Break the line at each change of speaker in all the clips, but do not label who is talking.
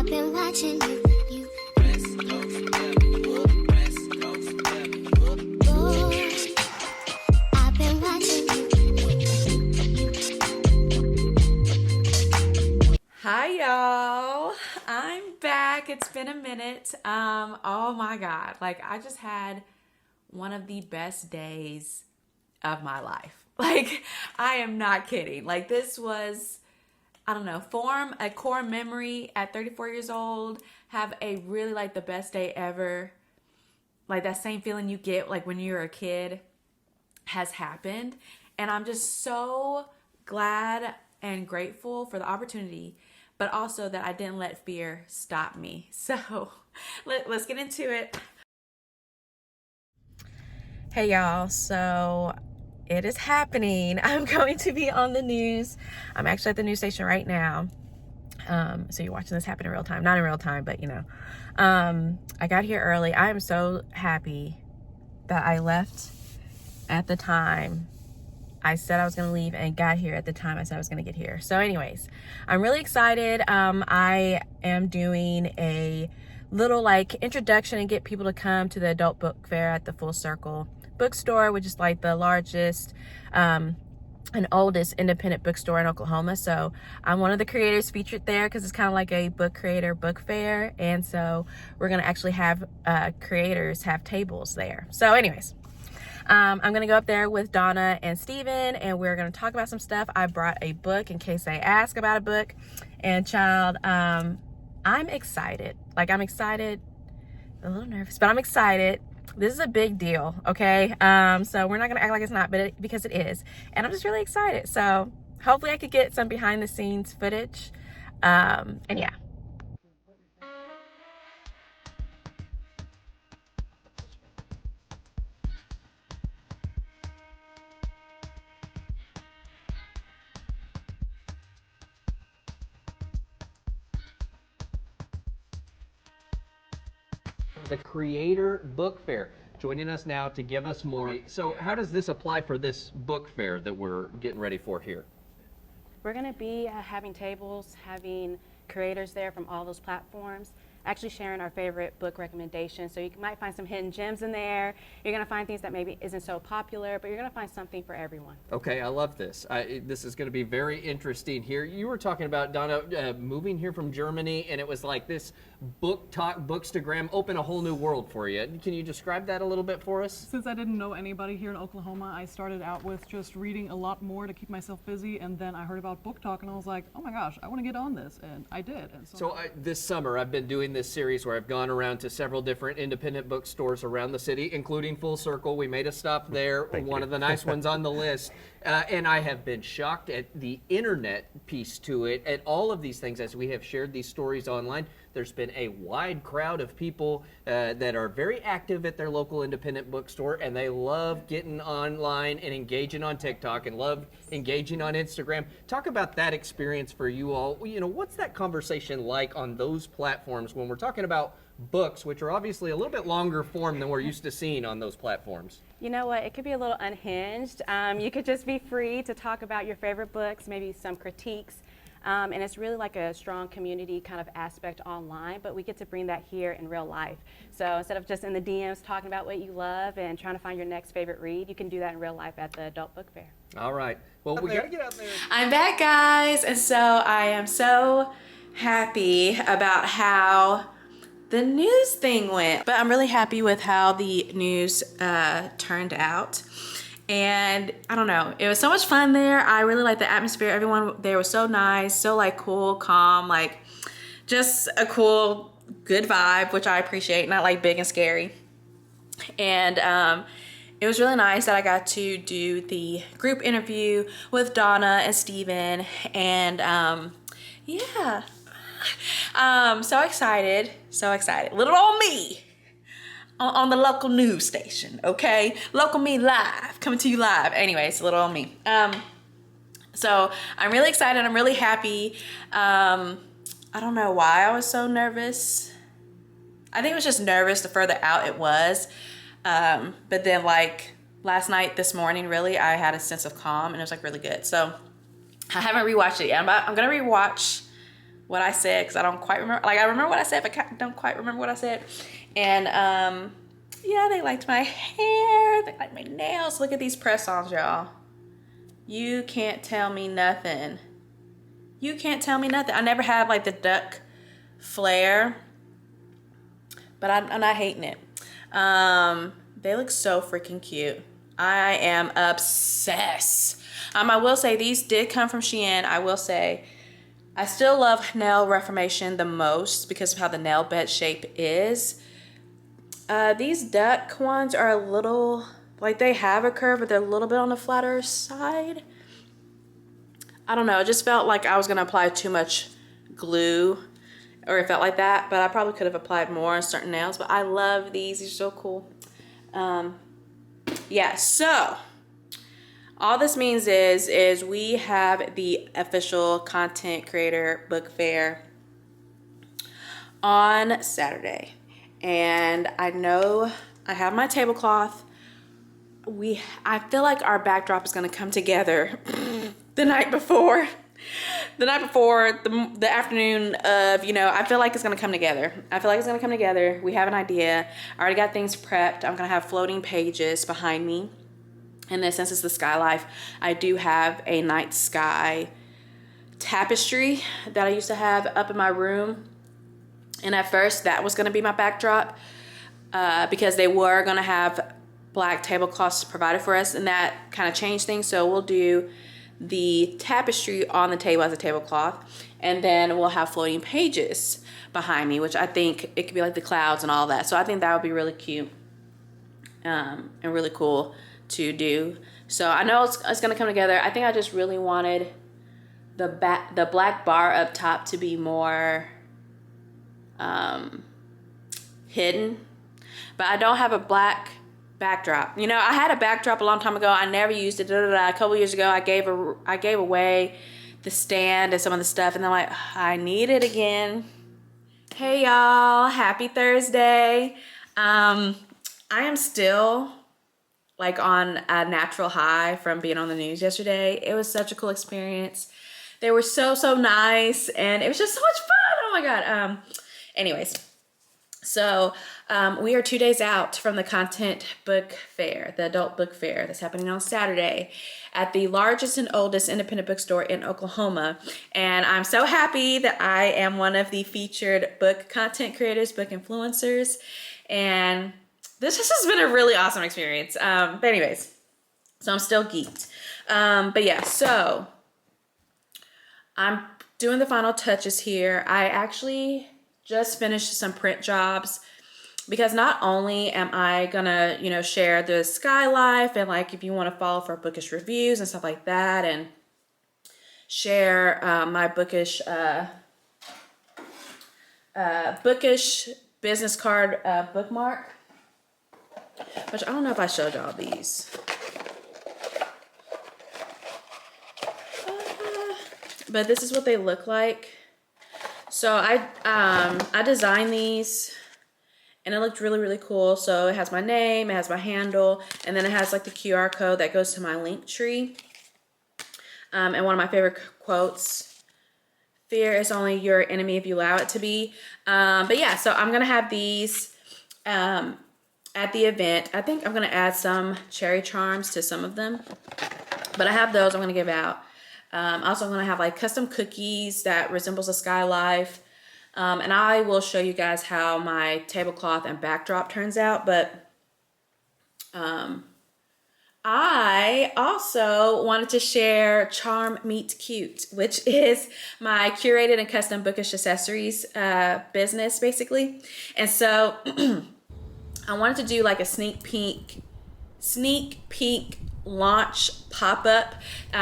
I've been watching you. West Coast, West Coast, I've been watching you.
Hi y'all, I'm back. It's been a minute. Oh my God, like I just had one of the best days of my life. Like I am not kidding. Like this was, I don't know, form a core memory at 34 years old, have a really like the best day ever. Like that same feeling you get like when you're a kid has happened. And I'm just so glad and grateful for the opportunity, but also that I didn't let fear stop me. So let's get into it. Hey y'all, so it is happening. I'm going to be on the news. I'm actually at the news station right now. So you're watching this happen in real time. Not in real time, but you know. I got here early. I am so happy that I left at the time I said I was going to leave and got here at the time I said I was going to get here. So anyways, I'm really excited. I am doing a little like introduction and get people to come to the adult book fair at the Full Circle bookstore, which is like the largest and oldest independent bookstore in Oklahoma. So I'm one of the creators featured there because it's kind of like a book creator book fair. And so we're going to actually have creators have tables there. So anyways, I'm going to go up there with Donna and Steven and we're going to talk about some stuff. I brought a book in case they ask about a book. And child, I'm excited. Like I'm excited, a little nervous, but I'm excited. This is a big deal, okay? So we're not gonna act like it's not, but because it is. And I'm just really excited. So hopefully I could get some behind the scenes footage. And yeah.
The Creator Book Fair. Joining us now to give us more. So how does this apply for this book fair that we're getting ready for here?
We're going to be having tables, having creators there from all those platforms, actually sharing our favorite book recommendations. So you might find some hidden gems in there. You're going to find things that maybe isn't so popular, but you're going to find something for everyone.
Okay, I love this. This is going to be very interesting here. You were talking about, Donna, moving here from Germany, and it was like this BookTok, Bookstagram open a whole new world for you. Can you describe that a little bit for us?
Since I didn't know anybody here in Oklahoma, I started out with just reading a lot more to keep myself busy, and then I heard about BookTok, and I was like, oh my gosh, I want to get on this, and I did. And
so this summer, I've been doing this series where I've gone around to several different independent bookstores around the city, including Full Circle. We made a stop there, one of the nice ones on the list. And I have been shocked at the internet piece to it, at all of these things as we have shared these stories online. There's been a wide crowd of people that are very active at their local independent bookstore, and they love getting online and engaging on TikTok and love engaging on Instagram. Talk about that experience for you all. You know, what's that conversation like on those platforms when we're talking about books, which are obviously a little bit longer form than we're used to seeing on those platforms?
You know what, it could be a little unhinged. You could just be free to talk about your favorite books, maybe some critiques. And it's really like a strong community kind of aspect online, but we get to bring that here in real life. So instead of just in the DMs talking about what you love and trying to find your next favorite read, you can do that in real life at the Adult Book Fair.
All right. Well, we got to get out there.
I'm back, guys. And so I am so happy about how the news thing went. But I'm really happy with how the news turned out. And I don't know, it was so much fun there. I really liked the atmosphere. Everyone there was so nice, so like cool, calm, like just a cool, good vibe, which I appreciate, not like big and scary. And it was really nice that I got to do the group interview with Donna and Steven. And yeah, so excited, so excited. Little old me on the local news station, okay? Local me live, coming to you live. Anyways, little old me. So I'm really excited, I'm really happy. I don't know why I was so nervous. I think it was just nervous the further out it was. But then like last night, this morning, really, I had a sense of calm and it was like really good. So I haven't rewatched it yet. I'm gonna rewatch what I said because I don't quite remember. Like, I remember what I said, but I don't quite remember what I said. And yeah, they liked my hair. They liked my nails. Look at these press-ons, y'all. You can't tell me nothing. You can't tell me nothing. I never had like the duck flare, but I'm not hating it. They look so freaking cute. I am obsessed. I will say these did come from Shein. I will say I still love Nail Reformation the most because of how the nail bed shape is. These duck ones are a little, like, they have a curve, but they're a little bit on the flatter side. I don't know. It just felt like I was going to apply too much glue, or it felt like that, but I probably could have applied more on certain nails. But I love these. These are so cool. Yeah, so all this means is we have the official content creator book fair on Saturday. And I know I have my tablecloth. I feel like our backdrop is going to come together the night before. The night before, the afternoon of, you know, I feel like it's going to come together. I feel like it's going to come together. We have an idea. I already got things prepped. I'm going to have floating pages behind me. And then since it's the sky life, I do have a night sky tapestry that I used to have up in my room. And at first that was going to be my backdrop because they were going to have black tablecloths provided for us, and that kind of changed things. So we'll do the tapestry on the table as a tablecloth, and then we'll have floating pages behind me, which I think it could be like the clouds and all that. So I think that would be really cute and really cool to do. So I know it's going to come together. I think I just really wanted the black bar up top to be more hidden, but I don't have a black backdrop. You know, I had a backdrop a long time ago. I never used it. A couple years ago, I gave away the stand and some of the stuff, and then I'm like, I need it again. Hey y'all, happy Thursday. I am still like on a natural high from being on the news yesterday. It was such a cool experience. They were so nice, and it was just so much fun. Oh my God. Anyways, so we are 2 days out from the content book fair, the adult book fair that's happening on Saturday at the largest and oldest independent bookstore in Oklahoma. And I'm so happy that I am one of the featured book content creators, book influencers. And this has been a really awesome experience. But anyways, so I'm still geeked. But yeah, so I'm doing the final touches here. I actually just finished some print jobs because not only am I gonna, you know, share the sky life, and like if you want to follow for Bookish reviews and stuff like that, and share my Bookish Bookish business card bookmark, which I don't know if I showed y'all these. But this is what they look like. So I designed these, and it looked really cool. So it has my name, it has my handle, and then it has like the QR code that goes to my link tree. And one of my favorite quotes, fear is only your enemy if you allow it to be. But yeah, so I'm gonna have these at the event. I think I'm gonna add some cherry charms to some of them, but I have those I'm gonna give out. Also, I'm going to have like custom cookies that resembles a sky life. And I will show you guys how my tablecloth and backdrop turns out. But I also wanted to share Charm Meets Cute, which is my curated and custom bookish accessories business, basically. And so I wanted to do like a sneak peek launch pop-up.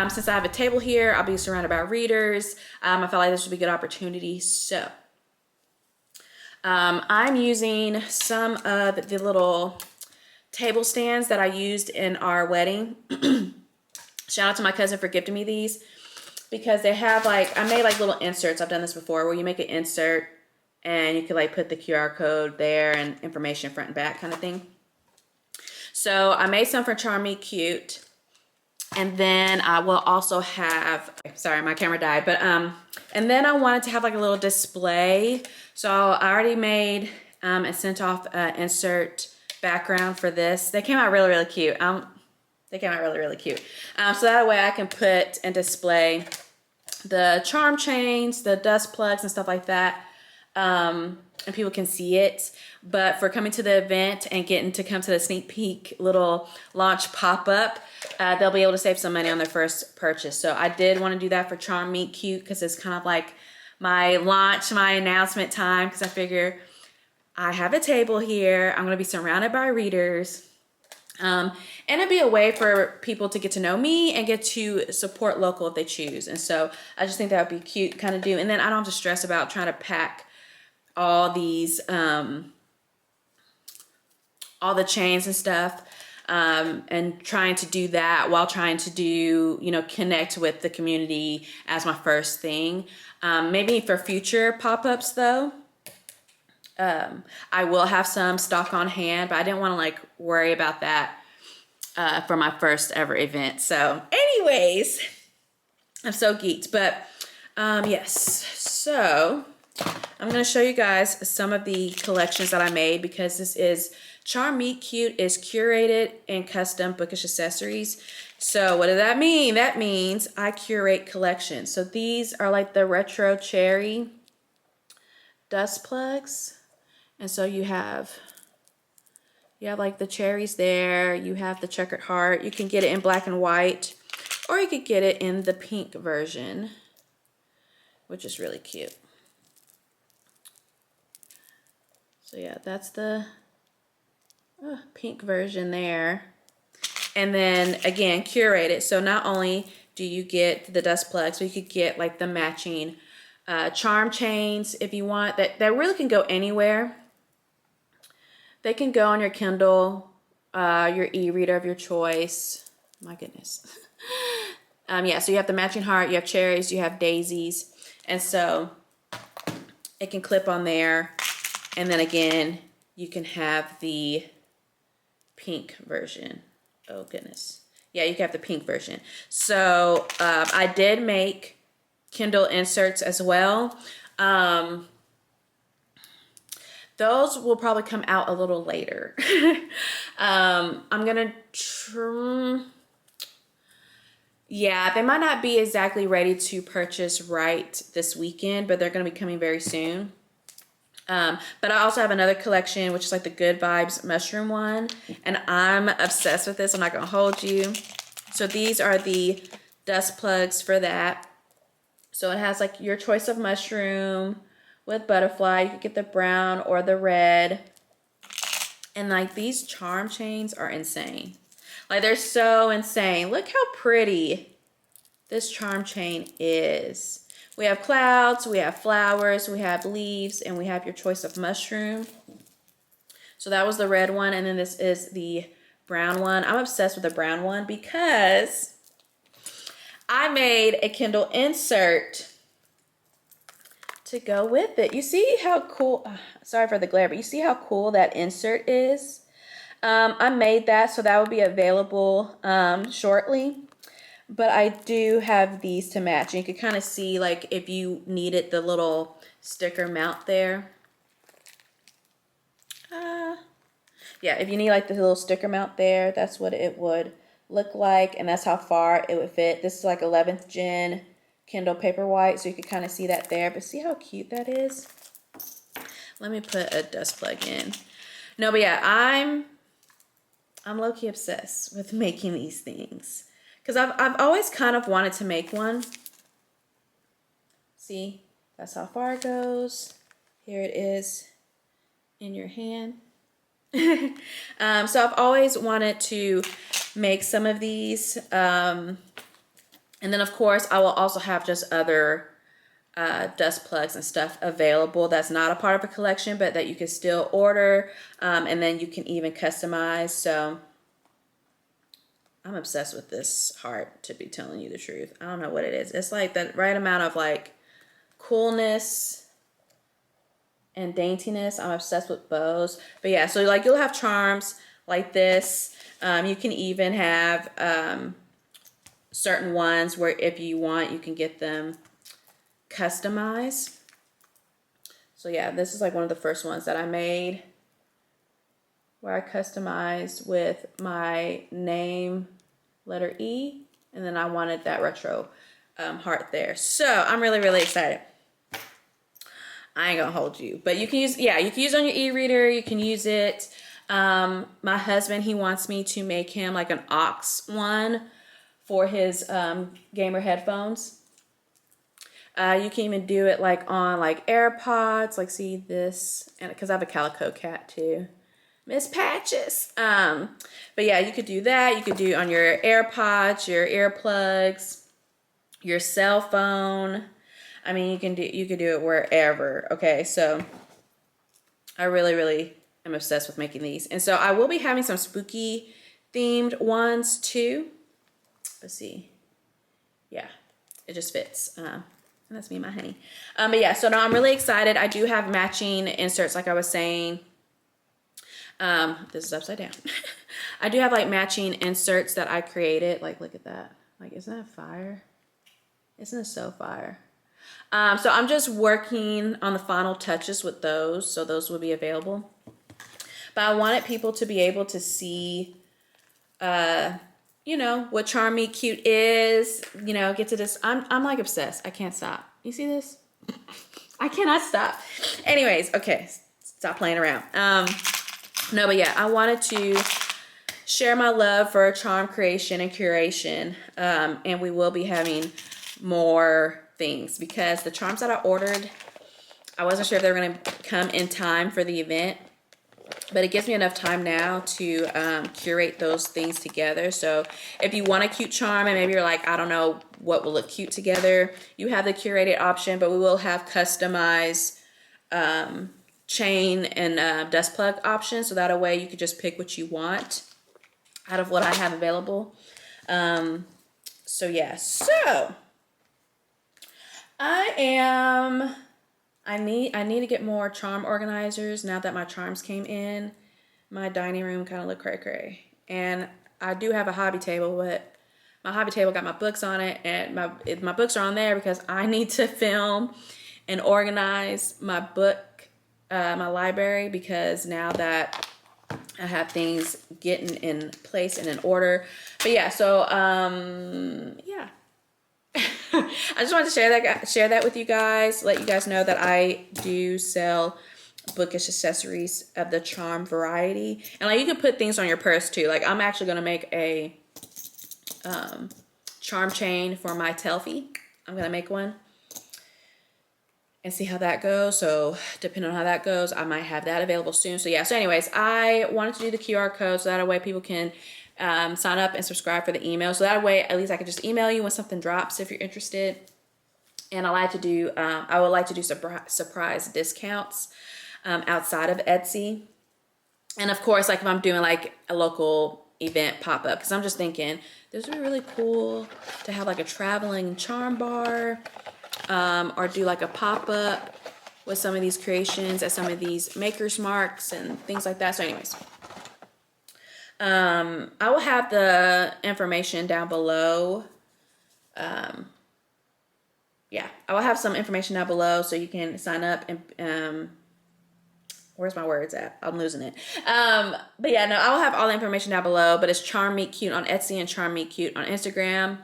Since I have a table here, I'll be surrounded by readers. I felt like this would be a good opportunity. So I'm using some of the little table stands that I used in our wedding. Shout out to my cousin for gifting me these, because they have like, I made like little inserts. I've done this before, where you make an insert and you can like put the QR code there and information front and back kind of thing. So I made some for Charm Me Cute. And then I will also have, sorry, my camera died, but, and then I wanted to have like a little display. So I already made and sent off an insert background for this. They came out really, really cute. They came out really, really cute. So that way I can put and display the charm chains, the dust plugs and stuff like that. And people can see it. But for coming to the event and getting to come to the sneak peek little launch pop-up, they'll be able to save some money on their first purchase. So I did want to do that for Charm Meet Cute because it's kind of like my launch, my announcement time, because I figure I have a table here. I'm going to be surrounded by readers. And it'd be a way for people to get to know me and get to support local if they choose. And so I just think that would be cute kind of do. And then I don't have to stress about trying to pack all these, all the chains and stuff, and trying to do that while trying to do, you know, connect with the community as my first thing. Maybe for future pop-ups though, I will have some stock on hand, but I didn't want to like worry about that for my first ever event. So anyways, I'm so geeked, but yes, so I'm going to show you guys some of the collections that I made because this is Charm Meet Cute is curated and custom bookish accessories. So what does that mean? That means I curate collections. So these are like the retro cherry dust plugs. And so you have like the cherries there. You have the checkered heart. You can get it in black and white, or you could get it in the pink version, which is really cute. So yeah, that's the pink version there. And then again, curated. So not only do you get the dust plugs, but you could get like the matching charm chains if you want. That really can go anywhere. They can go on your Kindle, your e-reader of your choice. My goodness. Yeah, so you have the matching heart, you have cherries, you have daisies. And so it can clip on there. And then again, you can have the pink version. Oh goodness. Yeah, you can have the pink version. So I did make Kindle inserts as well. Those will probably come out a little later. I'm gonna yeah, they might not be exactly ready to purchase right this weekend, but they're gonna be coming very soon. But I also have another collection, which is like the Good Vibes mushroom one. And I'm obsessed with this. I'm not going to hold you. So these are the dust plugs for that. So it has like your choice of mushroom with butterfly. You could get the brown or the red. And like these charm chains are insane. Like they're so insane. Look how pretty this charm chain is. We have clouds, we have flowers, we have leaves, and we have your choice of mushroom. So that was the red one, and then this is the brown one. I'm obsessed with the brown one because I made a Kindle insert to go with it. You see how cool, sorry for the glare, but you see how cool that insert is? I made that, so that will be available shortly. But I do have these to match. And you can kind of see like if you needed the little sticker mount there. Yeah, if you need like the little sticker mount there, that's what it would look like. And that's how far it would fit. This is like 11th gen Kindle Paperwhite. So you can kind of see that there. But see how cute that is? Let me put a dust plug in. No, but yeah, I'm low-key obsessed with making these things. Because I've always kind of wanted to make one. See, that's how far it goes. Here it is in your hand. So I've always wanted to make some of these. And then of course I will also have just other dust plugs and stuff available that's not a part of a collection, but that you can still order. And then you can even customize. So I'm obsessed with this heart, to be telling you the truth. I don't know what it is. It's like the right amount of like coolness and daintiness. I'm obsessed with bows. But yeah, so like you'll have charms like this. You can even have certain ones where if you want, you can get them customized. So yeah, this is like one of the first ones that I made, where I customized with my name, letter E, and then I wanted that retro heart there. So I'm really, really excited. I ain't gonna hold you, but you can use, yeah, you can use it on your e-reader. You can use it. My husband, he wants me to make him like an aux one for his gamer headphones. You can even do it like on like AirPods, like see this, and because I have a calico cat too, Miss Patches. But yeah, you could do that. You could do on your AirPods, your earplugs, your cell phone. I mean, you could do it wherever. Okay, so I really, really am obsessed with making these, and so I will be having some spooky themed ones too. Let's see. Yeah, it just fits. And that's me and my honey. But yeah, so now I'm really excited. I do have matching inserts, like I was saying. This is upside down. I do have like matching inserts that I created. Like, look at that. Like, isn't that fire? Isn't it so fire? So I'm just working on the final touches with those. So those will be available. But I wanted people to be able to see, you know, what Charm Me Cute is, you know, get to this. I'm like obsessed. I can't stop. You see this? I cannot stop. Anyways, okay, stop playing around. No, but yeah, I wanted to share my love for charm creation and curation. And we will be having more things because the charms that I ordered, I wasn't sure if they were going to come in time for the event. But it gives me enough time now to curate those things together. So if you want a cute charm and maybe you're like, I don't know what will look cute together, you have the curated option, but we will have customized chain and dust plug options. So that way you could just pick what you want out of what I have available. So yeah, so I need to get more charm organizers now that my charms came in. My dining room kind of look cray-cray. And I do have a hobby table, but my hobby table got my books on it, and my books are on there because I need to film and organize my book, my library, because now that I have things getting in place and in order. But yeah, so yeah. I just wanted to share that with you guys, let you guys know that I do sell bookish accessories of the charm variety. And like you can put things on your purse too. Like I'm actually going to make a charm chain for my Telfie. I'm going to make one and see how that goes. So depending on how that goes, I might have that available soon. So yeah, so anyways, I wanted to do the QR code so that way people can sign up and subscribe for the email. So that way, at least I can just email you when something drops if you're interested. And I would like to do surprise discounts outside of Etsy. And of course, like if I'm doing like a local event pop-up, because I'm just thinking this would be really cool to have like a traveling charm bar, or do like a pop-up with some of these creations at some of these makers marks and things like that. So anyways, I will have the information down below. Yeah, I will have some information down below so you can sign up and, where's my words at? I'm losing it. But yeah, no, I will have all the information down below, but it's Charm Me Cute on Etsy and Charm Me Cute on Instagram.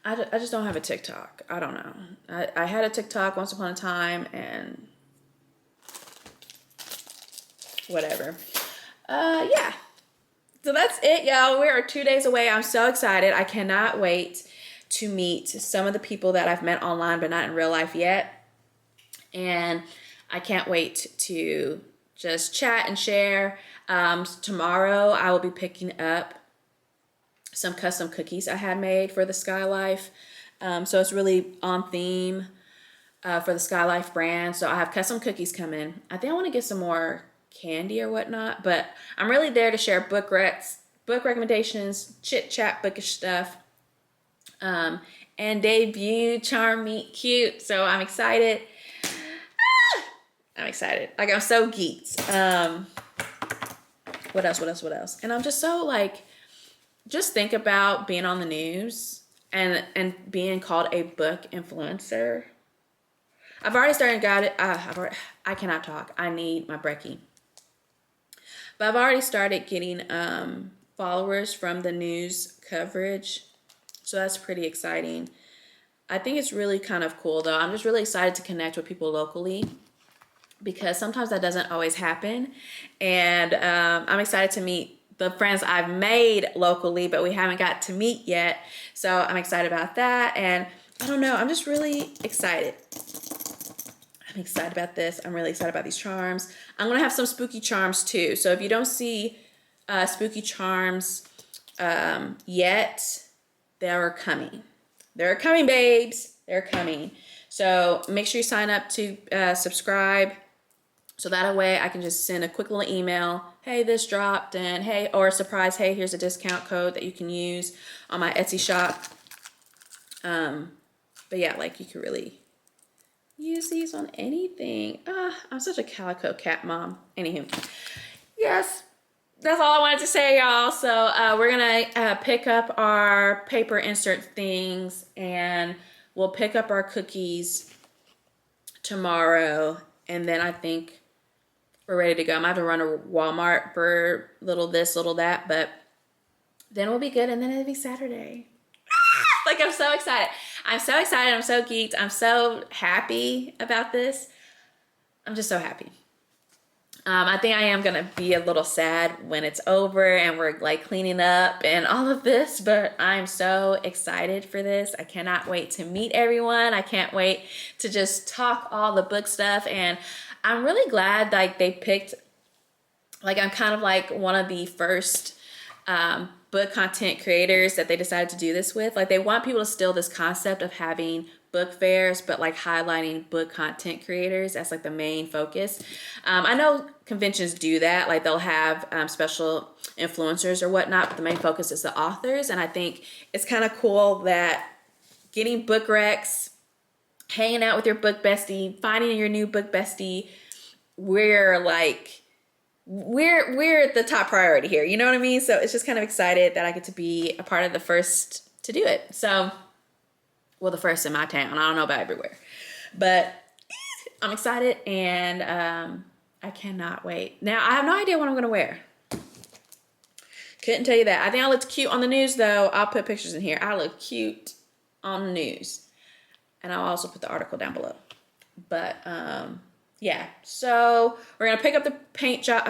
I just don't have a TikTok. I don't know. I had a TikTok once upon a time and whatever. Yeah. So that's it, y'all. We are 2 days away. I'm so excited. I cannot wait to meet some of the people that I've met online but not in real life yet. And I can't wait to just chat and share. Tomorrow I will be picking up some custom cookies I had made for the Sky Life. So it's really on theme for the Sky Life brand. So I have custom cookies coming. I think I want to get some more candy or whatnot, but I'm really there to share book recommendations, chit chat, bookish stuff, and debut Charm Me Cute. So I'm excited. I'm excited. Like I'm so geeked. What else? And I'm just so like just think about being on the news and being called a book influencer. I've already started, I cannot talk. I need my brekkie. But I've already started getting followers from the news coverage. So that's pretty exciting. I think it's really kind of cool though. I'm just really excited to connect with people locally because sometimes that doesn't always happen. And I'm excited to meet the friends I've made locally, but we haven't got to meet yet. So I'm excited about that. And I don't know, I'm just really excited. I'm excited about this. I'm really excited about these charms. I'm gonna have some spooky charms too. So if you don't see spooky charms yet, they're coming. They're coming, babes. They're coming. So make sure you sign up to subscribe. So that way I can just send a quick little email. Hey, this dropped, and hey, or a surprise, hey, here's a discount code that you can use on my Etsy shop. But yeah, like you could really use these on anything. I'm such a calico cat mom. Anywho, yes, that's all I wanted to say, y'all. So we're gonna pick up our paper insert things, and we'll pick up our cookies tomorrow, and then I think we're ready to go. I'm gonna have to run to Walmart for little this, little that, but then we'll be good, and then it'll be Saturday. Like, I'm so excited. I'm so excited. I'm so geeked. I'm so happy about this. I'm just so happy. I think I am gonna be a little sad when it's over and we're like cleaning up and all of this, but I'm so excited for this. I cannot wait to meet everyone. I can't wait to just talk all the book stuff, and I'm really glad like they picked, like I'm kind of like one of the first book content creators that they decided to do this with. Like they want people to steal this concept of having book fairs, but like highlighting book content creators as like the main focus. I know conventions do that, like they'll have special influencers or whatnot, but the main focus is the authors. And I think it's kind of cool that getting book recs, hanging out with your book bestie, finding your new book bestie, we're the top priority here, you know what I mean? So it's just kind of excited that I get to be a part of the first to do it. So, well, the first in my town. I don't know about everywhere, but I'm excited, and I cannot wait. Now, I have no idea what I'm gonna wear. Couldn't tell you that. I think I looked cute on the news though. I'll put pictures in here. I look cute on the news, and I'll also put the article down below. But yeah, so we're gonna pick up the paint job.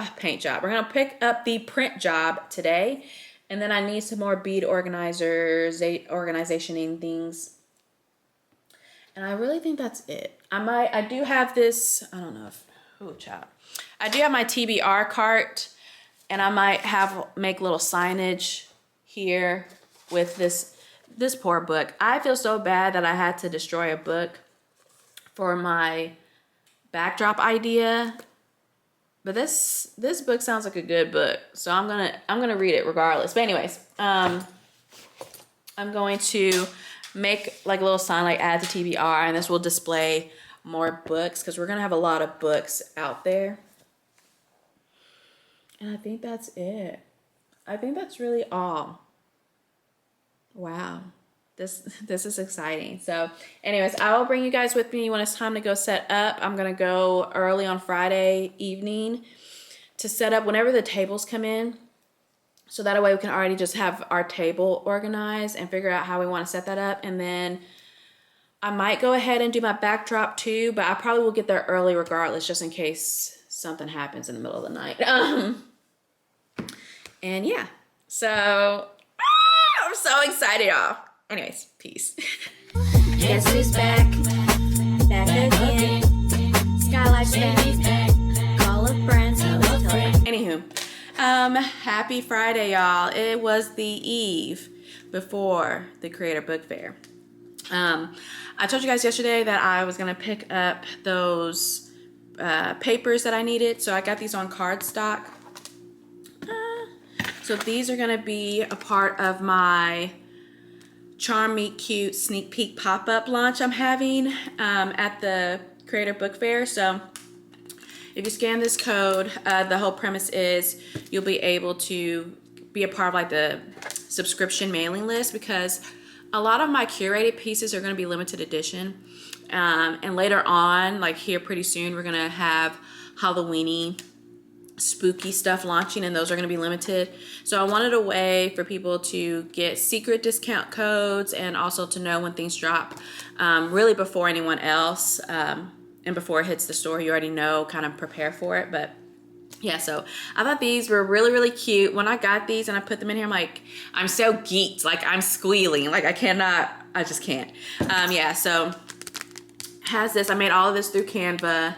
We're gonna pick up the print job today, and then I need some more bead organizers, organizationing things, and I really think that's it. I do have this. I don't know if I do have my TBR cart, and I might make little signage here with this poor book. I feel so bad that I had to destroy a book for my backdrop idea, but this book sounds like a good book, so I'm gonna read it regardless. But anyways, I'm going to make like a little sign, like add to TBR, and this will display more books because we're gonna have a lot of books out there. And I think that's it. I think that's really all. Wow. This is exciting. So anyways, I will bring you guys with me when it's time to go set up. I'm gonna go early on Friday evening to set up whenever the tables come in, so that way we can already just have our table organized and figure out how we want to set that up. And then I might go ahead and do my backdrop too, but I probably will get there early regardless, just in case something happens in the middle of the night. And yeah, so I'm so excited, y'all. Anyways, peace.
Guess who's back? Back again. Skylar's back. Call a friend.
Anywho, happy Friday, y'all. It was the eve before the Creator Book Fair. I told you guys yesterday that I was gonna pick up those papers that I needed, so I got these on cardstock. So these are gonna be a part of my Charm Meet Cute sneak peek pop-up launch I'm having at the Creator Book Fair. So if you scan this code, the whole premise is you'll be able to be a part of like the subscription mailing list, because a lot of my curated pieces are going to be limited edition. And later on, like here pretty soon, we're going to have Halloweeny spooky stuff launching, and those are going to be limited. So I wanted a way for people to get secret discount codes and also to know when things drop really before anyone else, and before it hits the store. You already know, kind of prepare for it. But yeah, so I thought these were really, really cute. When I got these and I put them in here, I'm like, I'm so geeked, like I'm squealing, like I just can't. Yeah, so has this, I made all of this through Canva,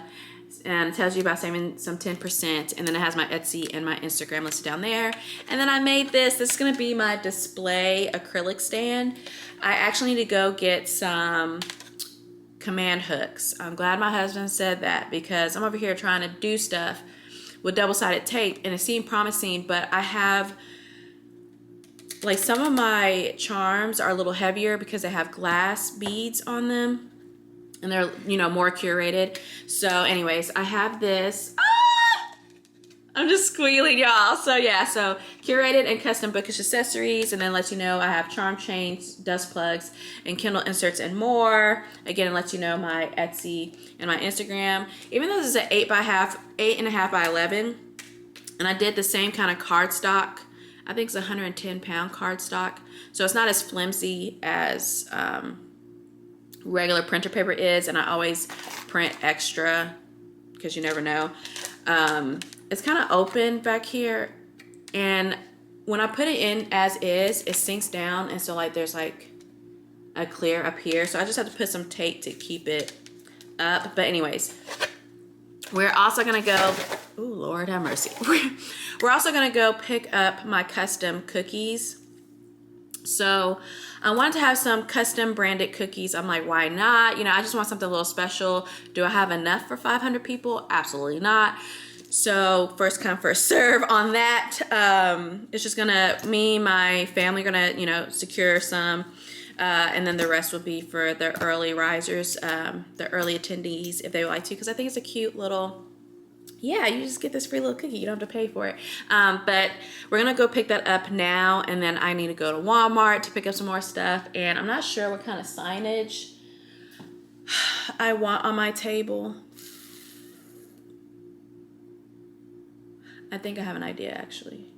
and it tells you about saving some 10%, and then it has my Etsy and my Instagram listed down there. And then I made this is gonna be my display acrylic stand. I actually need to go get some command hooks. I'm glad my husband said that, because I'm over here trying to do stuff with double-sided tape and it seemed promising, but I have, like, some of my charms are a little heavier because they have glass beads on them, and they're, you know, more curated. So anyways, I have this. I'm just squealing, y'all. So yeah, so curated and custom bookish accessories, and then lets you know I have charm chains, dust plugs, and Kindle inserts and more. Again, it lets you know my Etsy and my Instagram. Even though this is an 8.5 by 11, and I did the same kind of cardstock. I think it's 110-pound cardstock, so it's not as flimsy as regular printer paper is, and I always print extra because you never know. It's kind of open back here, and when I put it in as is, it sinks down, and so like there's like a clear up here, so I just have to put some tape to keep it up. But anyways, we're also gonna go, oh Lord have mercy, we're also gonna go pick up my custom cookies. So I wanted to have some custom branded cookies. I'm like, why not? You know, I just want something a little special. Do I have enough for 500 people? Absolutely not. So first come, first serve on that. It's just gonna, me, my family gonna, you know, secure some, and then the rest will be for the early risers, the early attendees, if they would like to, because I think it's a cute little, yeah, you just get this free little cookie. You don't have to pay for it. But we're gonna go pick that up now, and then I need to go to Walmart to pick up some more stuff, and I'm not sure what kind of signage I want on my table. I think I have an idea, actually.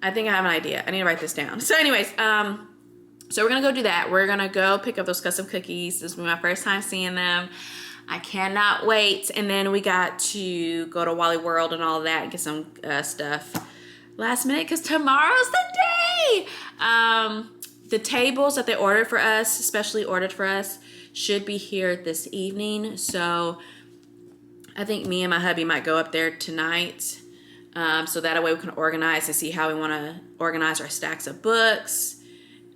I think I have an idea. I need to write this down. So anyways, so we're gonna go do that. We're gonna go pick up those custom cookies. This will be my first time seeing them. I cannot wait. And then we got to go to Wally World and all of that and get some stuff last minute, because tomorrow's the day. The tables that they ordered for us, especially ordered for us, should be here this evening. So I think me and my hubby might go up there tonight, so that way we can organize and see how we want to organize our stacks of books,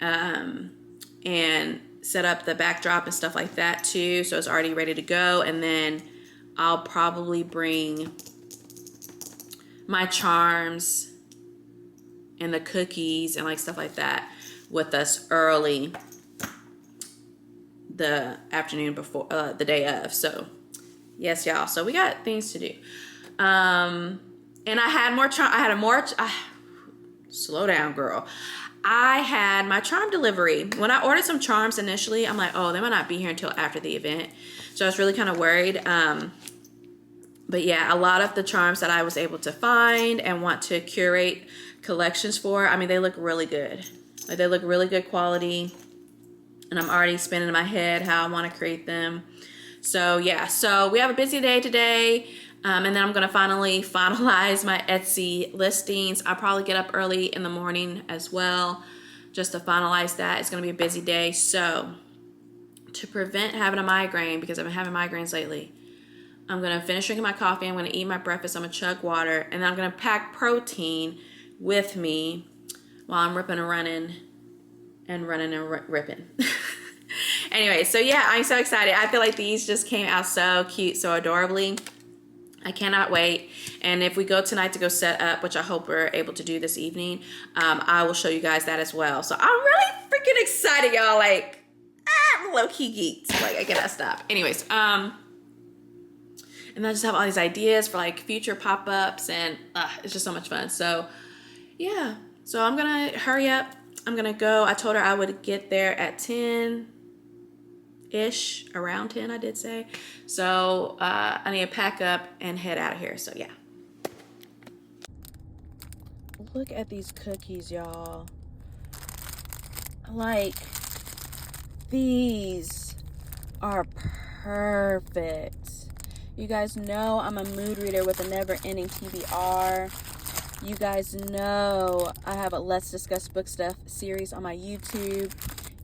and set up the backdrop and stuff like that too, so it's already ready to go. And then I'll probably bring my charms and the cookies and like stuff like that with us early the afternoon before, the day of. So yes, y'all. So we got things to do. And I had more slow down, girl. I had my charm delivery. When I ordered some charms initially, I'm like, oh, they might not be here until after the event. So I was really kind of worried. But yeah, a lot of the charms that I was able to find and want to curate collections for, I mean, they look really good. Like, they look really good quality. And I'm already spinning in my head how I want to create them. So yeah, so we have a busy day today. And then I'm gonna finally finalize my Etsy listings. I'll probably get up early in the morning as well, just to finalize that. It's gonna be a busy day. So to prevent having a migraine, because I've been having migraines lately, I'm gonna finish drinking my coffee, I'm gonna eat my breakfast, I'm gonna chug water, and then I'm gonna pack protein with me while I'm ripping and running and ripping. Anyway, so yeah, I'm so excited. I feel like these just came out so cute, so adorably. I cannot wait. And if we go tonight to go set up, which I hope we're able to do this evening, I will show you guys that as well. So I'm really freaking excited, y'all. Like, I'm low-key geeked. Like, I cannot stop. Anyways, and And I just have all these ideas for like future pop-ups, and it's just so much fun. So yeah, so I'm gonna hurry up. I'm gonna go. I told her I would get there at 10-ish, around 10 I did say. So I need to pack up and head out of here. So yeah. Look at these cookies, y'all. Like, these are perfect. You guys know I'm a mood reader with a never-ending TBR. You guys know I have a Let's Discuss Book Stuff series on my YouTube.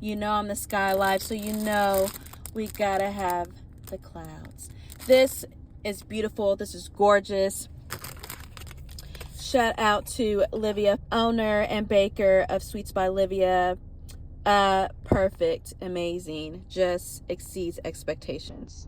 You know I'm the Sky Live, so you know we gotta have the clouds. This is beautiful. This is gorgeous. Shout out to Livia, owner and baker of Sweets by Livia. Perfect, amazing, just exceeds expectations.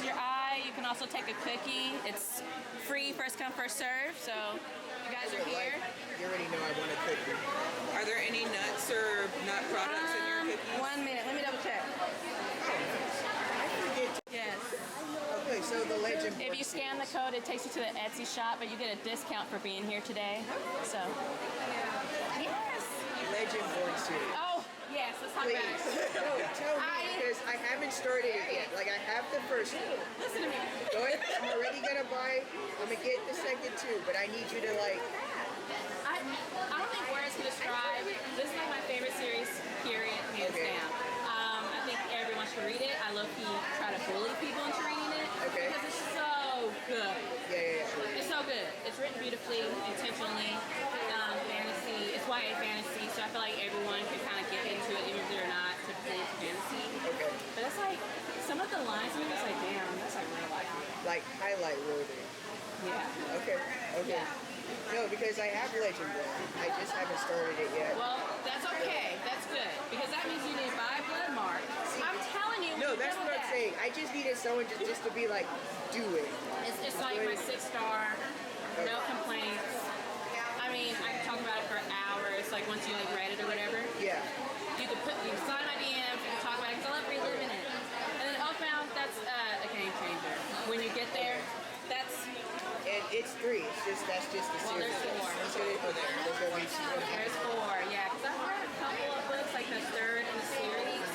Your eye, you can also take a cookie. It's free, first come, first serve. So you guys are here.
You already know I want a cookie. Are there any nuts or nut products in your cookies?
1 minute, let me double check.
I forget.
Yes.
Okay, so the legend.
If you scan the code, it takes you to the Etsy shop, but you get a discount for being here today. So. Yes.
Legend Born series.
Oh, yes. Let's talk
Please.
about it.
No, tell me, because I haven't started it yet. Like, I have the first one.
Listen to me.
Go ahead. I'm already gonna buy. I'm gonna get the second too, but I need you to like.
I don't think words can describe. This is like my favorite series, period, hands
Okay.
down. I think everyone should read it. I low-key try to bully people into reading it.
Okay.
Because it's so good.
Yeah.
It's so good. It's written beautifully, intentionally. Fantasy. It's YA fantasy, so I feel like everyone can kind of get into it, even if they're not typically into fantasy.
Okay.
But it's like, some of the lines, I'm just like, damn, that's like real life.
Like highlight worthy.
Yeah.
Okay.
Yeah.
No, because I have Legend Born. I just haven't started it yet.
Well, that's okay. That's good. Because that means you need to buy Blood Mark. I'm telling you.
No,
we're
that's
done
what
with
I'm
that.
saying. I just needed someone just to be like, do it.
It's just like my 6-star, no complaints. I mean, I can talk about it for hours, like once you like read it or whatever.
Yeah.
You can slide my DMs, you can talk about it, because I love reliving it. And then Oathbound, that's a game changer. When you get there, that's...
And it's 3. That's just the
Well,
series.
there's 4.
There's gonna be 4.
There's 4, yeah, because I've read a couple of books, like the third in the series.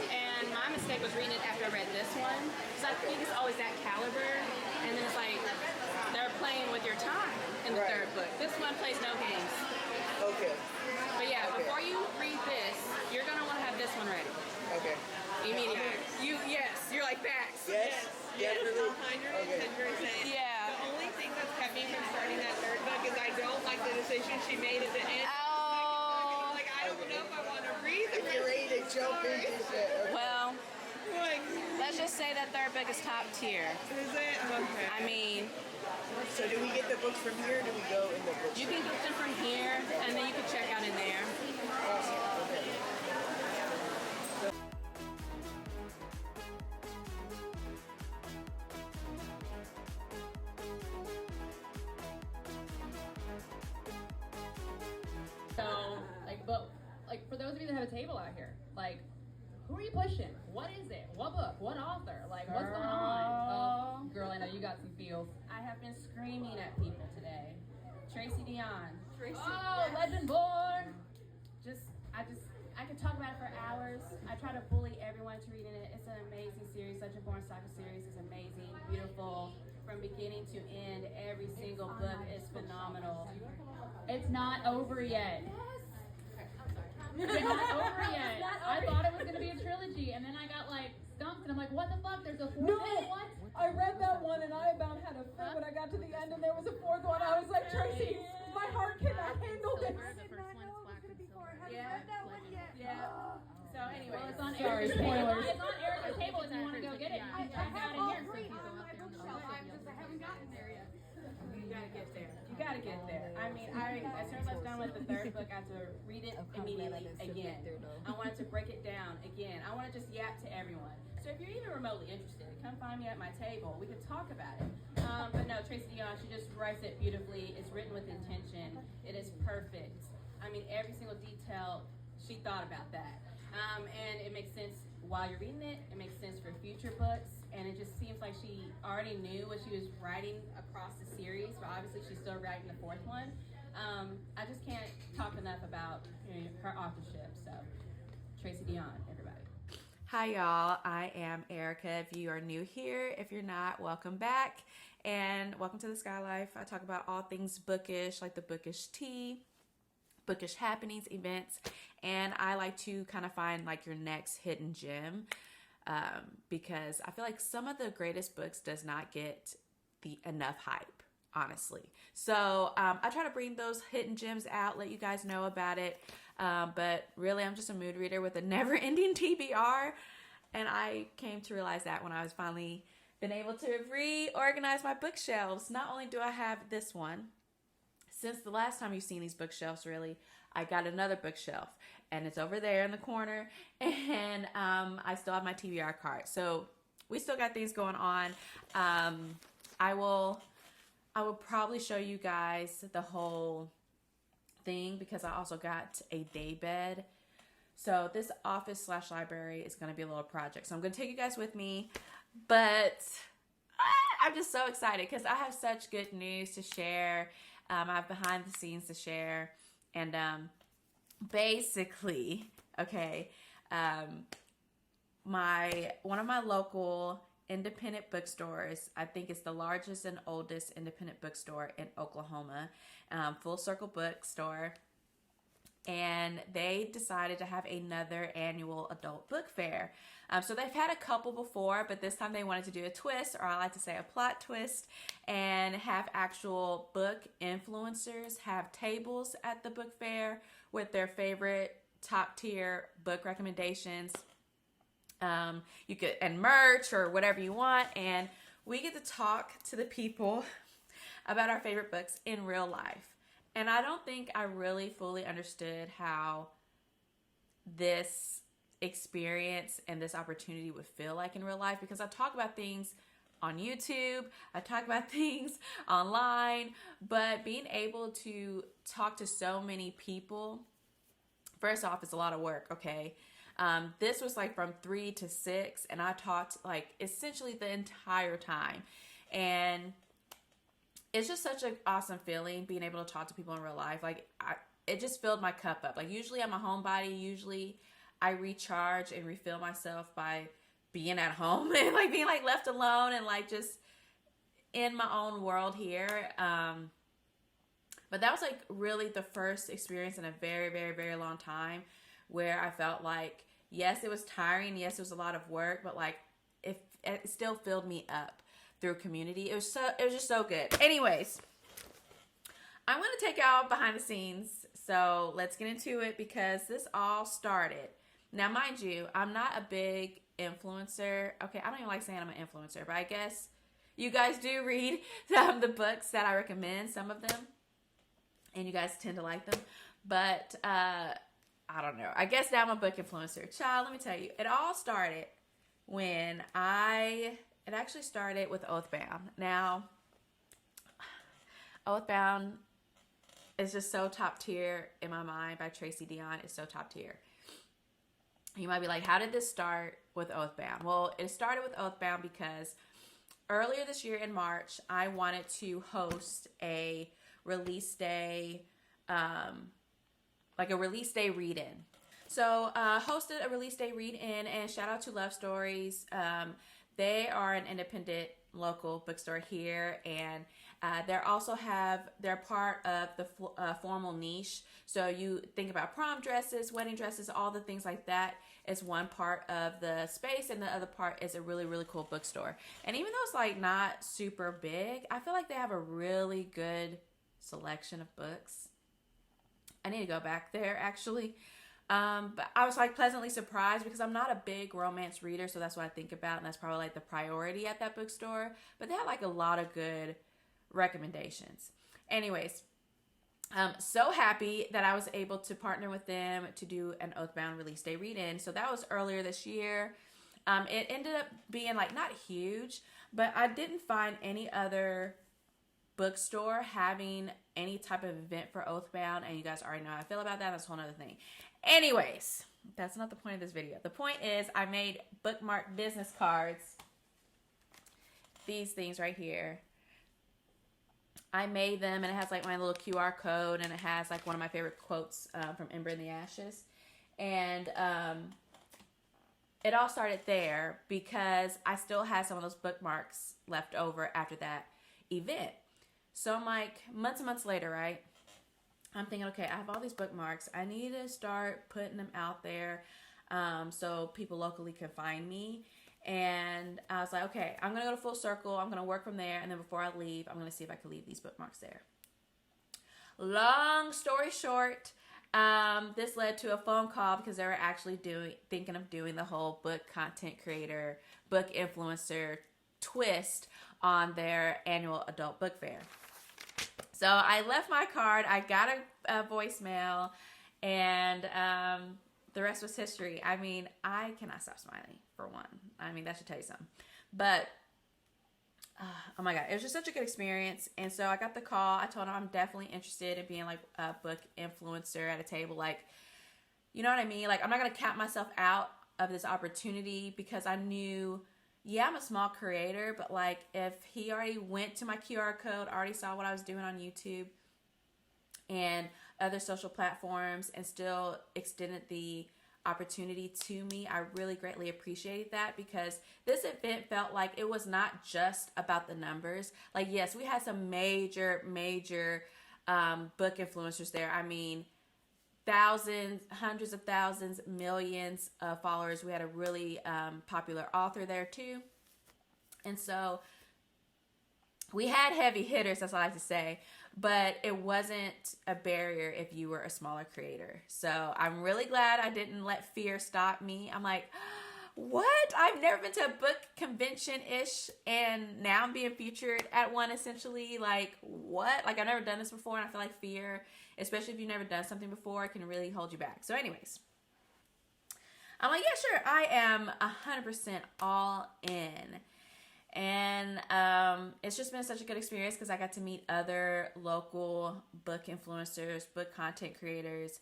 And my mistake was reading it after I read this one. Because I think it's always that caliber. And then it's like, they're playing with your time in the third book. This one plays no games.
Okay.
But yeah, before you read this, you're going to want to have this one ready.
Okay.
Immediately. You're like facts.
Yes. Definitely.
110%.
Yeah.
The only thing that's kept me from starting that third book is I don't like the decision she made at the end.
Oh.
Like, I don't know if I want to read the
If you're ready to jump into it.
Well,
Like,
let's just say that third book is top tier.
is it? Okay.
I mean,
So do we get the books from here or do we go in the book?
you can get them from here, and then you can check out in there.
Awesome. Okay.
have a table out here. Like, who are you pushing? What is it? What book? What author? Like, what's going on? Oh, girl, I know you got some feels.
I have been screaming at people today. Tracy Dion.
Oh, legend born.
I could talk about it for hours. I try to bully everyone to reading it. It's an amazing series. Legend Born Saga series is amazing, beautiful, from beginning to end. Every single book is phenomenal.
It's not over yet. It's not over yet. I thought it was going to be a trilogy, and then I got like stumped, and I'm like, what the fuck? There's a fourth one? What?
I read that one and I about had a fit when I got to the end and there was a fourth one. I was like, Tracy, my heart cannot handle this.
Yeah. So anyway,
Well, it's on Erica's table. It's on Erica's table if you want to go get it.
I have all three on my bookshelf. I haven't gotten there yet.
you gotta get there. You gotta get there. I mean, as soon as I was done with the third book, I had to read it immediately again. I wanted to break it down again. I want to just yap to everyone. So if you're even remotely interested, come find me at my table. We can talk about it. But no, Tracy Dion, she just writes it beautifully. It's written with intention. It is perfect. I mean, every single detail, she thought about that. And it makes sense while you're reading it. It makes sense for future books. And it just seems like she already knew what she was writing across the series, but obviously she's still writing the fourth one. I just can't talk enough about her authorship. So, Tracy Dion, everybody.
Hi y'all, I am Erica. If you are new here, if you're not, welcome back. And welcome to the Sky Life. I talk about all things bookish, like the bookish tea, bookish happenings, events, and I like to kind of find like your next hidden gem, because I feel like some of the greatest books does not get enough hype, honestly. So I try to bring those hidden gems out, let you guys know about it. But really, I'm just a mood reader with a never-ending TBR, and I came to realize that when I was finally been able to reorganize my bookshelves. Not only do I have this one, since the last time you've seen these bookshelves, really, I got another bookshelf, and it's over there in the corner, and I still have my TBR card. So we still got things going on. I will probably show you guys the whole thing because I also got a day bed. So this office/library is going to be a little project. So I'm going to take you guys with me, but I'm just so excited because I have such good news to share. I have behind the scenes to share, and basically, okay, one of my local independent bookstores, I think it's the largest and oldest independent bookstore in Oklahoma, Full Circle Bookstore, and they decided to have another annual adult book fair. So they've had a couple before, but this time they wanted to do a twist, or I like to say a plot twist, and have actual book influencers have tables at the book fair with their favorite top tier book recommendations. You could, and merch or whatever you want, and we get to talk to the people about our favorite books in real life. And I don't think I really fully understood how this experience and this opportunity would feel like in real life, because I talk about things on YouTube, I talk about things online, but being able to talk to so many people, first off, it's a lot of work, okay? This was like from 3 to 6, and I talked like essentially the entire time. And it's just such an awesome feeling being able to talk to people in real life. Like it just filled my cup up. Like usually I'm a homebody. Usually I recharge and refill myself by being at home and like being like left alone and like just in my own world here. But that was like really the first experience in a very, very, very long time where I felt like, yes, it was tiring. Yes, it was a lot of work, but like it still filled me up through community. It was just so good. Anyways, I'm going to take y'all behind the scenes. So let's get into it because this all started. Now, mind you, I'm not a big influencer. Okay, I don't even like saying I'm an influencer, but I guess you guys do read the books that I recommend, some of them, and you guys tend to like them. But I don't know. I guess now I'm a book influencer. Child, let me tell you, it all started when it actually started with Oathbound. Now, Oathbound is just so top tier in my mind by Tracy Dion. It's so top tier. You might be like, how did this start with Oathbound? Well, it started with Oathbound because earlier this year in March, I wanted to host a release day, like a release day read-in. So hosted a release day read-in, and shout out to Love Stories. They are an independent local bookstore here, and they're part of the formal niche. So you think about prom dresses, wedding dresses, all the things like that is one part of the space, and the other part is a really, really cool bookstore. And even though it's like not super big, I feel like they have a really good selection of books. I need to go back there actually. But I was like pleasantly surprised because I'm not a big romance reader, so that's what I think about, and that's probably like the priority at that bookstore. But they had like a lot of good recommendations. Anyways, so happy that I was able to partner with them to do an Oathbound release day read-in. So that was earlier this year. It ended up being like not huge, but I didn't find any other bookstore having any type of event for Oathbound, and you guys already know how I feel about that. That's a whole other thing. Anyways, that's not the point of this video. The point is I made bookmark business cards. These things right here. I made them, and it has like my little QR code, and it has like one of my favorite quotes from Ember in the Ashes. And it all started there because I still had some of those bookmarks left over after that event. So I'm like, months and months later, right? I'm thinking, okay, I have all these bookmarks. I need to start putting them out there so people locally can find me. And I was like, okay, I'm going to go to Full Circle. I'm going to work from there. And then before I leave, I'm going to see if I can leave these bookmarks there. Long story short, this led to a phone call because they were actually thinking of doing the whole book content creator, book influencer twist on their annual adult book fair. So I left my card, I got a voicemail, and the rest was history. I mean, I cannot stop smiling, for one. I mean, that should tell you something. But, oh my God, it was just such a good experience. And so I got the call. I told them I'm definitely interested in being like a book influencer at a table. Like, you know what I mean? Like, I'm not going to count myself out of this opportunity because I knew, yeah, I'm a small creator, but like if he already went to my QR code, already saw what I was doing on YouTube and other social platforms and still extended the opportunity to me, I really greatly appreciated that because this event felt like it was not just about the numbers. Like, yes, we had some major book influencers there. I mean, thousands, hundreds of thousands, millions of followers. We had a really popular author there too. And so we had heavy hitters, that's what I like to say, but it wasn't a barrier if you were a smaller creator. So I'm really glad I didn't let fear stop me. I'm like, what? I've never been to a book convention-ish, and now I'm being featured at one essentially. Like, what? Like, I've never done this before, and I feel like fear, especially if you've never done something before, can really hold you back. So anyways, I'm like, yeah, sure. I am 100% all in. And it's just been such a good experience because I got to meet other local book influencers, book content creators.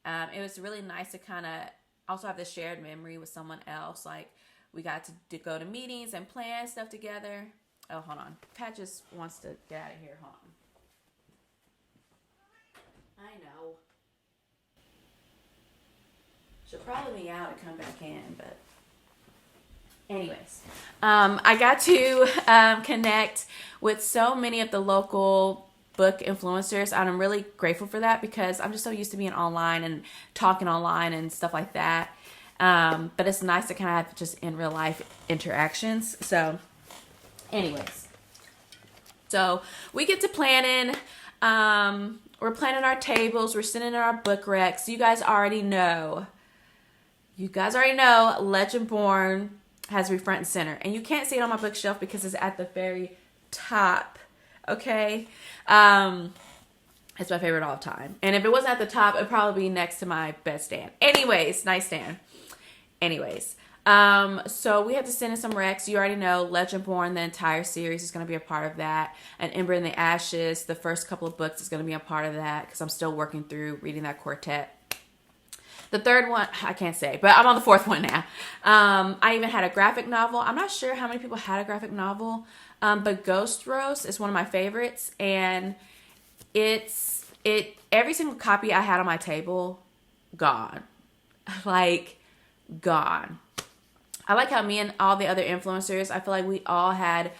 It was really nice to kind of also have this shared memory with someone else. Like, we got to go to meetings and plan stuff together. Oh, hold on. Pat just wants to get out of here. Hold on. I know. She'll probably be out and come back in, but anyways. I got to connect with so many of the local book influencers, and I'm really grateful for that because I'm just so used to being online and talking online and stuff like that. But it's nice to kind of have just in real life interactions. So anyways, so we get to planning. We're planning our tables. We're sitting in our book recs. You guys already know. Legendborn has to be front and center. And you can't see it on my bookshelf because it's at the very top. Okay? It's my favorite all the time. And if it wasn't at the top, it'd probably be next to my bedstand. Anyways, nightstand. Anyways. So we have to send in some recs. You already know Legendborn, the entire series is going to be a part of that. And Ember in the Ashes, the first couple of books is going to be a part of that because I'm still working through reading that quartet. The third one, I can't say, but I'm on the fourth one now. I even had a graphic novel. I'm not sure how many people had a graphic novel, but Ghost Roast is one of my favorites, and every single copy I had on my table, gone. Like, gone. I like how me and all the other influencers, I feel like we all had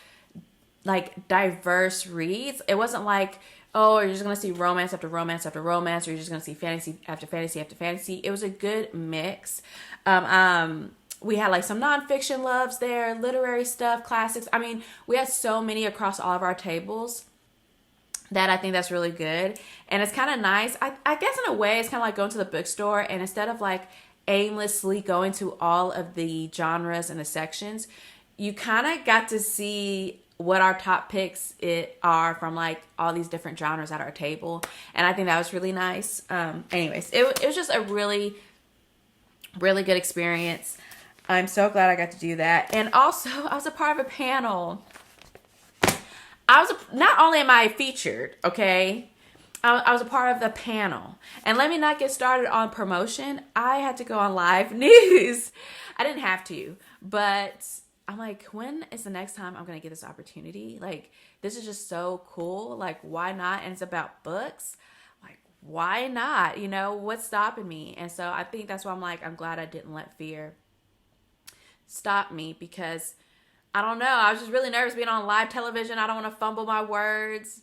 like diverse reads. It wasn't like, oh, you're just gonna see romance after romance after romance, or you're just gonna see fantasy after fantasy after fantasy. It was a good mix. We had like some nonfiction loves there, literary stuff, classics. I mean, we had so many across all of our tables that I think that's really good. And it's kind of nice. I guess in a way, it's kind of like going to the bookstore, and instead of like aimlessly going to all of the genres and the sections, you kind of got to see what our top picks are from like all these different genres at our table. And I think that was really nice. Anyways, it was just a really, really good experience. I'm so glad I got to do that. And also, I was a part of a panel. Not only am I featured, okay, I was a part of the panel. And let me not get started on promotion. I had to go on live news. I didn't have to, but I'm like, when is the next time I'm going to get this opportunity? Like, this is just so cool. Like, why not? And it's about books. Like, why not? You know, what's stopping me? And so I think that's why I'm glad I didn't let fear stop me, because I don't know. I was just really nervous being on live television. I don't want to fumble my words,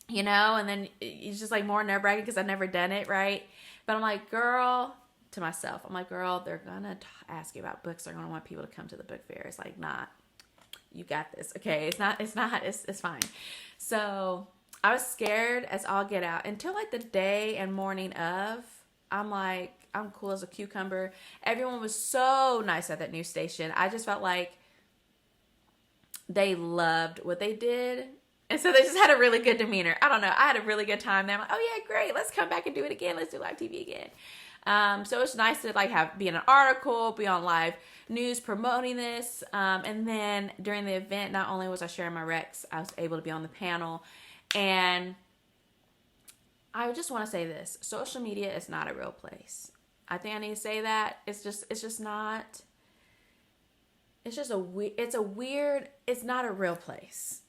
you know, and then it's just like more nerve-wracking because I've never done it, right? But I'm like, girl, to myself, I'm like, girl, they're going to ask you about books. They're going to want people to come to the book fair. It's like, nah, you got this. Okay. It's fine. So I was scared as all get out until like the day and morning of. I'm like, I'm cool as a cucumber. Everyone was so nice at that news station. I just felt like they loved what they did. And so they just had a really good demeanor. I don't know. I had a really good time there. I'm like, oh yeah, great. Let's come back and do it again. Let's do live TV again. So it's nice to like be in an article, be on live news promoting this. And then during the event, not only was I sharing my recs, I was able to be on the panel. And I just want to say this. Social media is not a real place. I think I need to say that. It's just not. It's not a real place.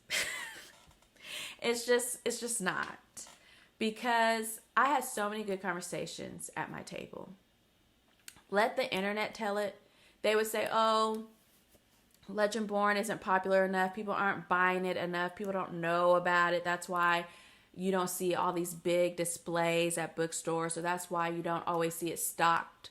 It's just not. Because I had so many good conversations at my table. Let the internet tell it. They would say, oh, Legendborn isn't popular enough. People aren't buying it enough. People don't know about it. That's why you don't see all these big displays at bookstores. So that's why you don't always see it stocked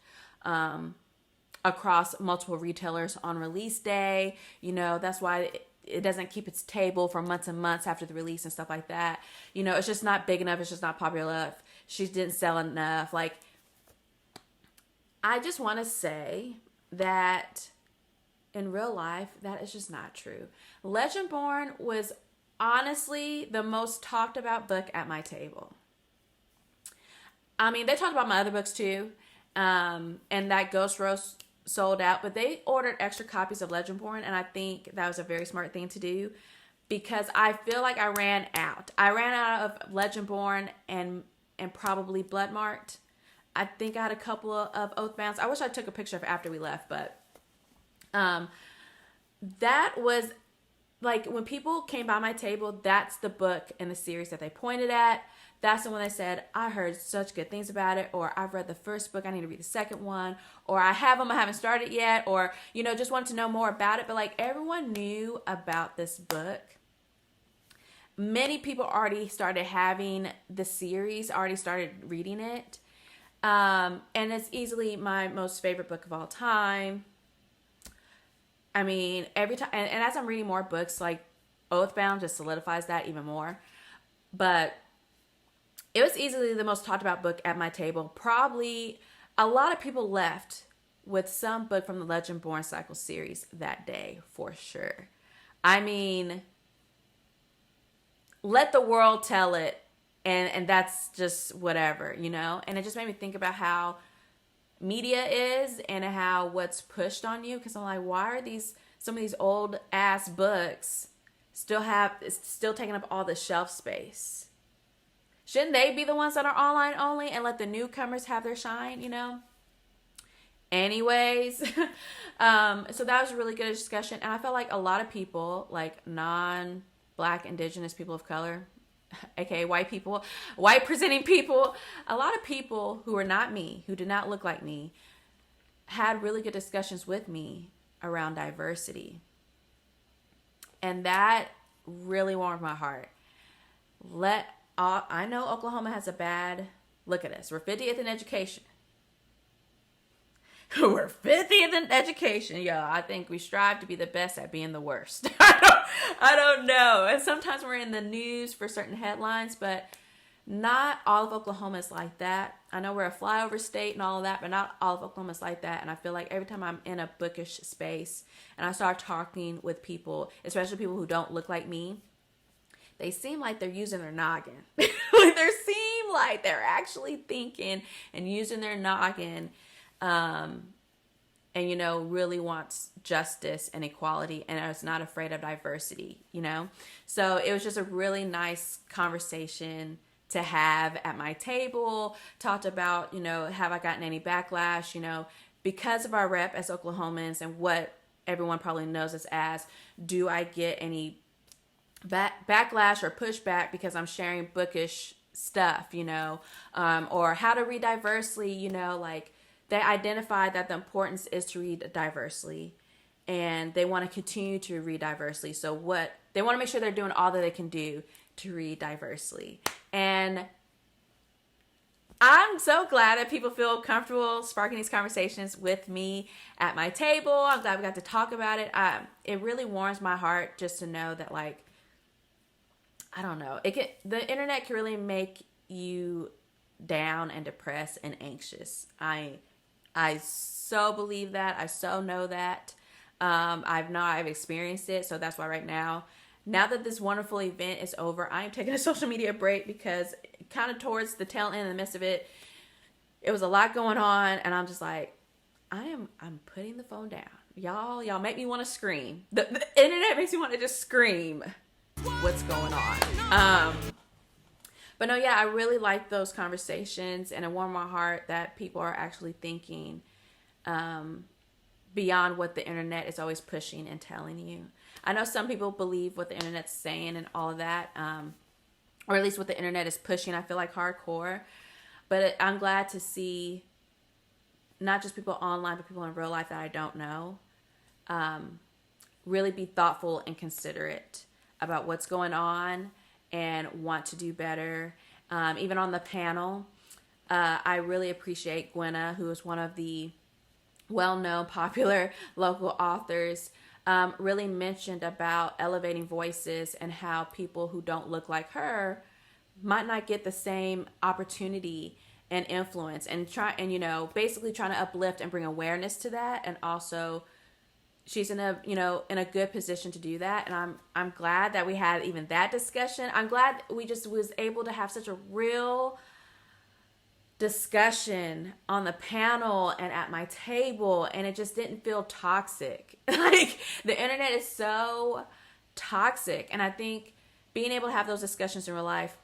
across multiple retailers on release day. You know, that's why it doesn't keep its table for months and months after the release and stuff like that. You know, it's just not big enough. It's just not popular enough. She didn't sell enough. Like, I just want to say that in real life, that is just not true. Legendborn was honestly the most talked about book at my table. I mean, they talked about my other books too. And that Ghost Roast sold out, but they ordered extra copies of Legendborn, and I think that was a very smart thing to do, because I feel like I ran out. I ran out of Legendborn and probably Bloodmarked. I think I had a couple of Oathbounds. I wish I took a picture of after we left, but that was like when people came by my table, that's the book in the series that they pointed at. That's the one they said, I heard such good things about it, or I've read the first book, I need to read the second one, or I have them, I haven't started yet, or, you know, just wanted to know more about it. But like, everyone knew about this book. Many people already started having the series, already started reading it. And it's easily my most favorite book of all time. I mean, every time, and as I'm reading more books, like Oathbound just solidifies that even more. But it was easily the most talked about book at my table. Probably a lot of people left with some book from the Legendborn Cycle series that day, for sure. I mean, let the world tell it, and that's just whatever, you know? And it just made me think about how media is and how what's pushed on you, because I'm like, why are some of these old ass books still taking up all the shelf space? Shouldn't they be the ones that are online only and let the newcomers have their shine, you know? Anyways, so that was a really good discussion. And I felt like a lot of people, like non-Black, Indigenous people of color, aka white people, white presenting people, a lot of people who were not me, who did not look like me, had really good discussions with me around diversity. And that really warmed my heart. I know Oklahoma has a bad, look at us, we're 50th in education. We're 50th in education, yo. I think we strive to be the best at being the worst. I don't know. And sometimes we're in the news for certain headlines, but not all of Oklahoma is like that. I know we're a flyover state and all of that, but not all of Oklahoma is like that. And I feel like every time I'm in a bookish space and I start talking with people, especially people who don't look like me, they seem like they're using their noggin. They seem like they're actually thinking and using their noggin. And, you know, really wants justice and equality and is not afraid of diversity, you know? So it was just a really nice conversation to have at my table. Talked about, you know, have I gotten any backlash, you know, because of our rep as Oklahomans and what everyone probably knows us as. Do I get any backlash or pushback because I'm sharing bookish stuff, you know, or how to read diversely, you know, like, they identified that the importance is to read diversely and they want to continue to read diversely. So they want to make sure they're doing all that they can do to read diversely. And I'm so glad that people feel comfortable sparking these conversations with me at my table. I'm glad we got to talk about it. It really warms my heart just to know that, like, I don't know, the internet can really make you down and depressed and anxious. I so believe that. I so know that. I've experienced it. So that's why right now that this wonderful event is over, I am taking a social media break because kind of towards the tail end, in the midst of it, it was a lot going on. And I'm just like, I'm putting the phone down. Y'all make me want to scream. The internet makes me want to just scream what's going on. But no, yeah, I really like those conversations, and it warmed my heart that people are actually thinking beyond what the internet is always pushing and telling you. I know some people believe what the internet's saying and all of that, or at least what the internet is pushing, I feel like hardcore. But I'm glad to see not just people online, but people in real life that I don't know, really be thoughtful and considerate about what's going on and want to do better. Even on the panel, I really appreciate Gwenna, who is one of the well-known, popular local authors, really mentioned about elevating voices and how people who don't look like her might not get the same opportunity and influence, and you know, basically trying to uplift and bring awareness to that. And also, she's in a good position to do that. And I'm glad that we had even that discussion. I'm glad we just was able to have such a real discussion on the panel and at my table, and it just didn't feel toxic. Like, the internet is so toxic, and I think being able to have those discussions in real life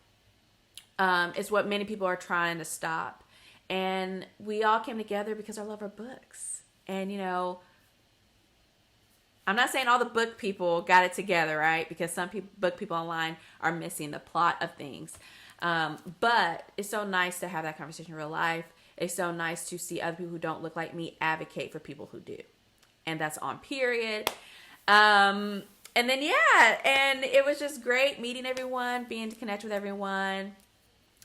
is what many people are trying to stop. And we all came together because I love our books. And, you know, I'm not saying all the book people got it together, right? Because some book people online are missing the plot of things. But it's so nice to have that conversation in real life. It's so nice to see other people who don't look like me advocate for people who do. And that's on period. And then, yeah, and it was just great meeting everyone, being to connect with everyone.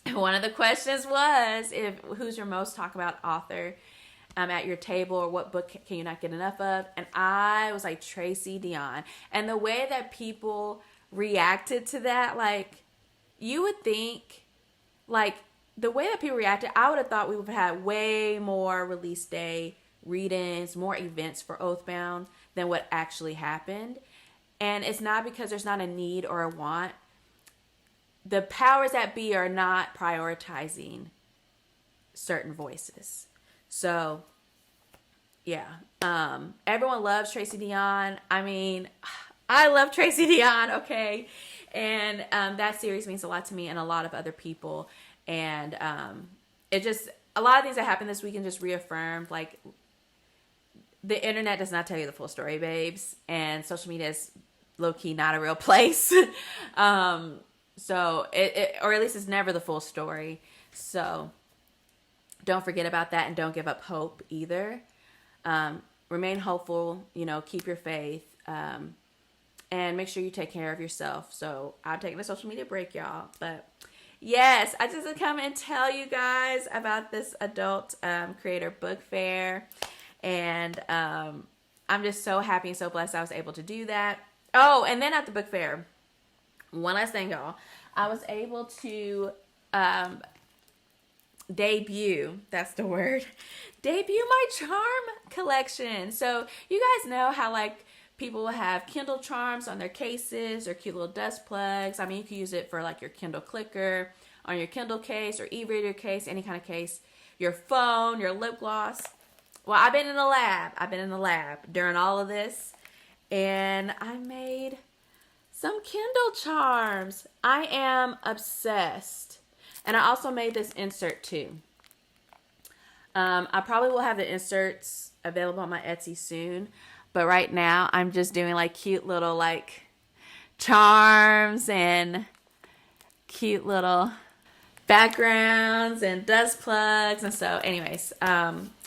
And one of the questions was, who's your most talked about author at your table, or what book can you not get enough of? And I was like, Tracy Deonn. And the way that people reacted to that, like, you would think, like, the way that people reacted, I would have thought we would have had way more release day read-ins, more events for Oathbound than what actually happened. And it's not because there's not a need or a want. The powers that be are not prioritizing certain voices. So, yeah. Everyone loves Tracy Deonn. I mean, I love Tracy Deonn, okay? And that series means a lot to me and a lot of other people. And it just, a lot of things that happened this weekend just reaffirmed, like, the internet does not tell you the full story, babes. And social media is low-key not a real place. So or at least it's never the full story. So don't forget about that, and don't give up hope either. Remain hopeful, you know, keep your faith, and make sure you take care of yourself. So I'm taking a social media break, y'all. But yes, I just want to come and tell you guys about this adult creator book fair. And I'm just so happy and so blessed I was able to do that. Oh, and then at the book fair, one last thing, y'all. I was able to debut, that's the word, debut my charm collection. So you guys know how, like, people will have Kindle charms on their cases or cute little dust plugs. I mean, you can use it for, like, your Kindle clicker on your Kindle case or e-reader case, any kind of case, your phone, your lip gloss. Well, I've been in the lab during all of this, and I made some Kindle charms. I am obsessed. And I also made this insert too. I probably will have the inserts available on my Etsy soon, but right now I'm just doing like cute little like charms and cute little backgrounds and dust plugs. And so anyways,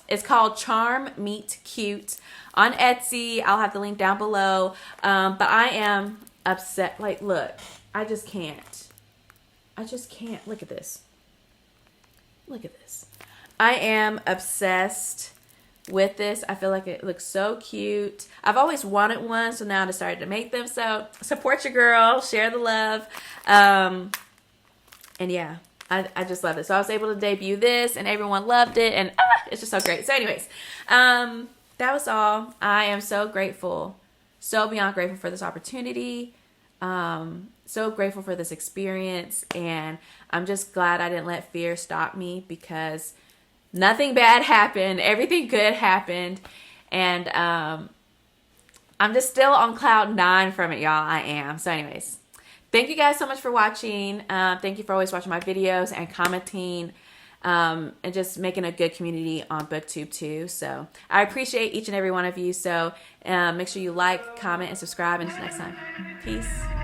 it's called Charm Meet Cute on Etsy. I'll have the link down below. But I am upset. Like, look, I just can't. Look at this. Look at this. I am obsessed with this. I feel like it looks so cute. I've always wanted one, so now I decided to make them. So support your girl, share the love. And yeah, I just love it. So I was able to debut this, and everyone loved it, and it's just so great. So anyways, that was all. I am so grateful, so beyond grateful for this opportunity. So grateful for this experience, and I'm just glad I didn't let fear stop me, because nothing bad happened. Everything good happened, and I'm just still on cloud 9 from it, y'all. I am. So anyways, thank you guys so much for watching. Thank you for always watching my videos and commenting, and just making a good community on BookTube too. So I appreciate each and every one of you. So make sure you like, comment, and subscribe. Until next time, peace.